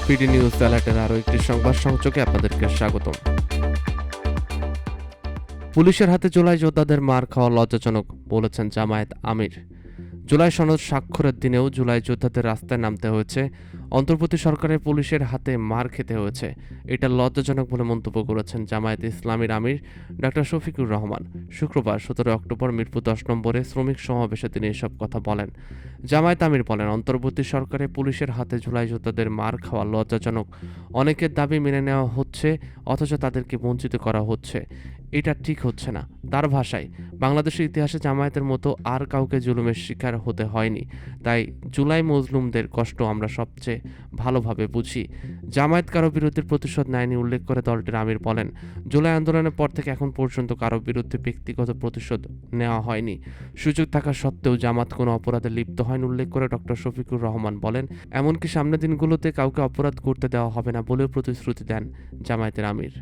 BD news অ্যালার্টের আরও একটি সংবাদ সংযোগে আপনাদেরকে স্বাগতম। পুলিশের হাতে জুলাই যোদ্ধাদের মার খাওয়া লজ্জাজনক বলেছেন জামায়াত আমির। জুলাই সনদ স্বাক্ষরের দিনেও জুলাই যোদ্ধাদের রাস্তায় নামতে হয়েছে, অন্তর্বর্তী সরকারের পুলিশের হাতে মার খেতে হয়েছে, এটা লজ্জাজনক বলে মন্তব্য করেছেন জামায়াত ইসলামীর আমির ডক্টর শফিকুর রহমান। শুক্রবার 17 অক্টোবর মিরপুর 10 নম্বরে শ্রমিক সমাবেশে তিনি এসব কথা বলেন। জামায়াত আমির বলেন, অন্তর্বর্তী সরকারে পুলিশের হাতে জুলাই যোদ্ধাদের মার খাওয়া লজ্জাজনক। অনেকের দাবি মেনে নেওয়া হচ্ছে অথচ তাদেরকে বঞ্চিত করা হচ্ছে, এটা ঠিক হচ্ছে না। তার ভাষায়, বাংলাদেশের ইতিহাসে জামায়াতের মতো আর কাউকে জুলুমের শিকার হতে হয়নি, তাই জুলাই মজলুমদের কষ্ট আমরা সবচেয়ে ভালোভাবে বুঝি। জামায়াত কারো বিরুদ্ধে প্রতিশোধ নেয়নি উল্লেখ করে দলটির আমির বলেন, জুলাই আন্দোলনের পর থেকে এখন পর্যন্ত কারো বিরুদ্ধে ব্যক্তিগত প্রতিশোধ নেওয়া হয়নি। সুযোগ থাকা সত্ত্বেও জামাত কোনো অপরাধে লিপ্ত হয়নি উল্লেখ করে ডক্টর শফিকুর রহমান বলেন, এমনকি সামনের দিনগুলোতে কাউকে অপরাধ করতে দেওয়া হবে না বলেও প্রতিশ্রুতি দেন জামায়াতের আমির।